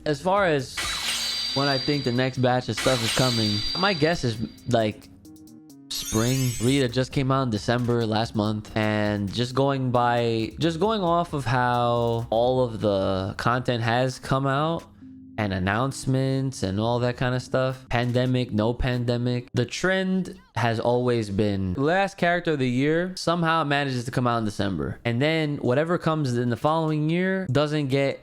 As far as when I think the next batch of stuff is coming, my guess is like spring. Rita just came out in December last month, and just going off of how all of the content has come out and announcements and all that kind of stuff, pandemic, no pandemic, the trend has always been last character of the year somehow manages to come out in December, and then whatever comes in the following year doesn't get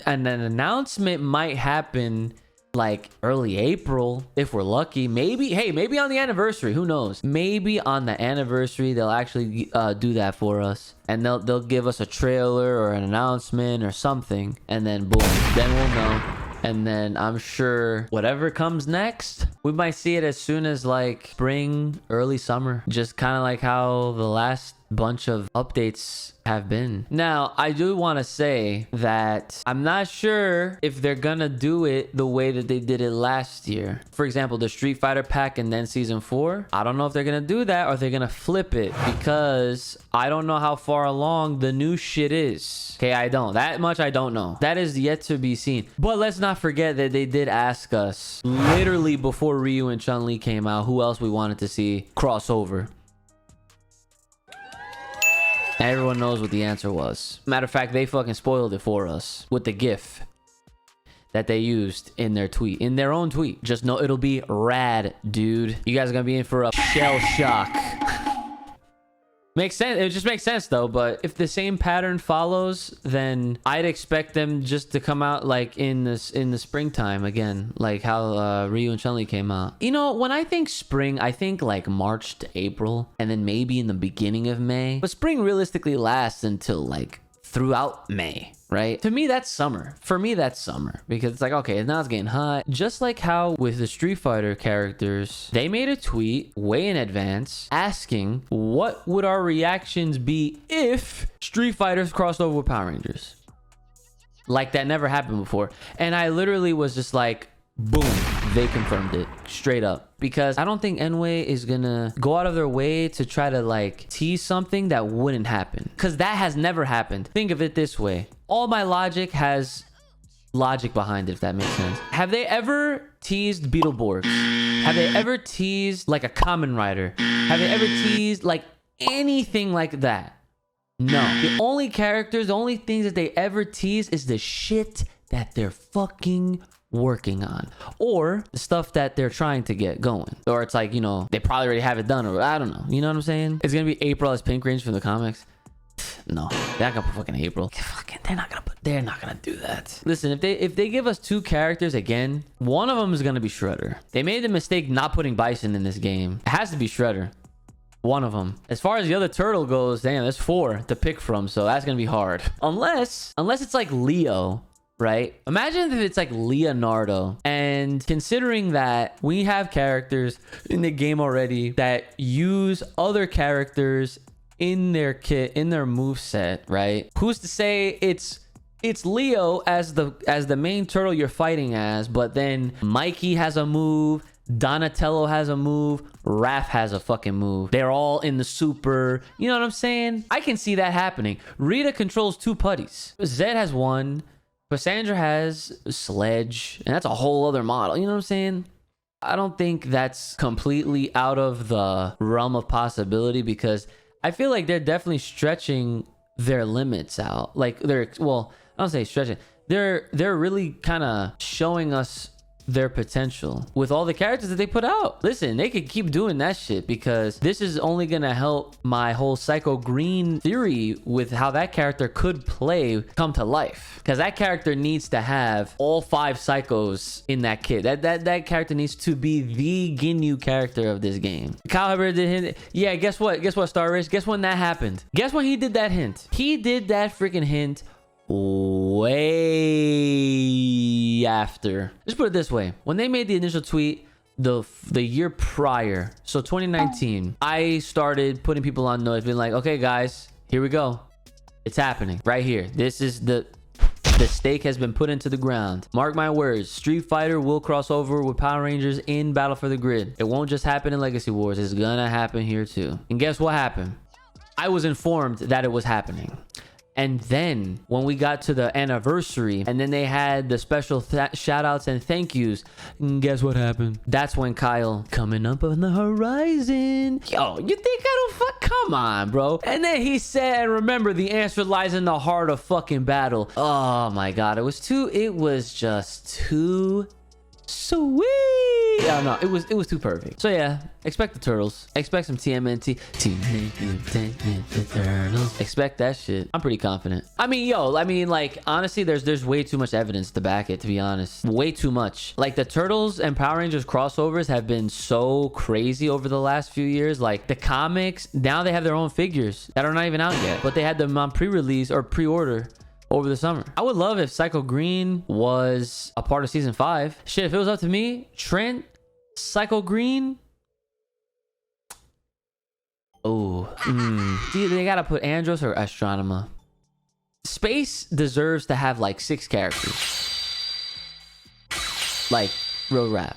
and an announcement might happen like early April if we're lucky. Maybe on the anniversary, who knows, maybe on the anniversary they'll actually do that for us, and they'll give us a trailer or an announcement or something, and then boom, then we'll know. And then I'm sure whatever comes next, we might see it as soon as like spring, early summer, just kind of like how the last bunch of updates have been. Now, I do want to say that I'm not sure if they're gonna do it the way that they did it last year. For example, the Street Fighter pack and then season 4. I don't know if they're gonna do that or they're gonna flip it, because I don't know how far along the new shit is. Okay, that much I don't know. That is yet to be seen. But let's not forget that they did ask us literally before Ryu and Chun-Li came out who else we wanted to see crossover. Everyone knows what the answer was. Matter of fact, they fucking spoiled it for us with the GIF that they used in their tweet, in their own tweet. Just know it'll be rad, dude. You guys are gonna be in for a shell shock. Makes sense. It just makes sense though. But if the same pattern follows, then I'd expect them just to come out like in the springtime again, like how Ryu and Chun-Li came out. You know, when I think spring, I think like March to April, and then maybe in the beginning of May. But spring realistically lasts until like throughout May, right? To me, that's summer. For me, that's summer, because it's like, okay, now it's getting hot. Just like how with the Street Fighter characters, they made a tweet way in advance asking what would our reactions be if Street Fighters crossed over with Power Rangers. Like that never happened before. And I literally was just like, boom, they confirmed it straight up. Because I don't think Enway is gonna go out of their way to try to like tease something that wouldn't happen, because that has never happened. Think of it this way. All my logic has logic behind it, if that makes sense. Have they ever teased Beetleborgs? Have they ever teased like a Kamen Rider? Have they ever teased like anything like that? No. The only characters, the only things that they ever tease is the shit that they're fucking working on, or the stuff that they're trying to get going, or it's like, you know, they probably already have it done, or I don't know, you know what I'm saying? It's gonna be April as Pink Range from the comics. No, they're not gonna put fucking April. They're not gonna do that. Listen, if they give us 2 characters again, one of them is gonna be Shredder. They made the mistake not putting Bison in this game. It has to be Shredder. One of them. As far as the other turtle goes, damn, there's 4 to pick from, so that's gonna be hard. Unless it's like Leo, right? Imagine if it's like Leonardo, and considering that we have characters in the game already that use other characters in their kit, in their moveset, right? Who's to say it's Leo as the main turtle you're fighting as, but then Mikey has a move, Donatello has a move, Raph has a fucking move. They're all in the super, you know what I'm saying? I can see that happening. Rita controls 2 putties. Zed has 1. Cassandra has Sledge, and that's a whole other model. You know what I'm saying? I don't think that's completely out of the realm of possibility, because I feel like they're definitely stretching their limits out. Like I don't say stretching. They're really kind of showing us their potential with all the characters that they put out. Listen, they could keep doing that shit, because this is only gonna help my whole Psycho Green theory with how that character could play come to life, because that character needs to have all 5 psychos in that kit. That character needs to be the Ginyu character of this game. Kyle Hubbard did hint. Yeah, guess what Star Race, guess when that happened? Guess when he did that hint? He did that freaking hint way after. Just put it this way, when they made the initial tweet the year prior, so 2019, I started putting people on notice, being like, okay guys, here we go, it's happening right here. This is the stake has been put into the ground. Mark my words, Street Fighter will cross over with Power Rangers in Battle for the Grid. It won't just happen in Legacy Wars, it's gonna happen here too. And guess what happened? I was informed that it was happening. And then when we got to the anniversary and then they had the special shout outs and thank yous, guess what happened? That's when Kyle, coming up on the horizon. Yo, you think I don't fuck? Come on, bro. And then he said, remember, the answer lies in the heart of fucking battle. Oh my God. It was just too sweet. Oh no, it was too perfect. So yeah, expect the turtles. Expect some TMNT. Turtles. Expect that shit. I'm pretty confident. I mean, like, honestly, there's way too much evidence to back it, to be honest. Way too much. Like, the Turtles and Power Rangers crossovers have been so crazy over the last few years. Like, the comics, now they have their own figures that are not even out yet, but they had them on pre-release or pre-order over the summer. I would love if Psycho Green was a part of season 5. Shit, if it was up to me, Trent, Psycho Green. Oh, they gotta put Andros or Astronema. Space deserves to have like 6 characters. Like, real rap.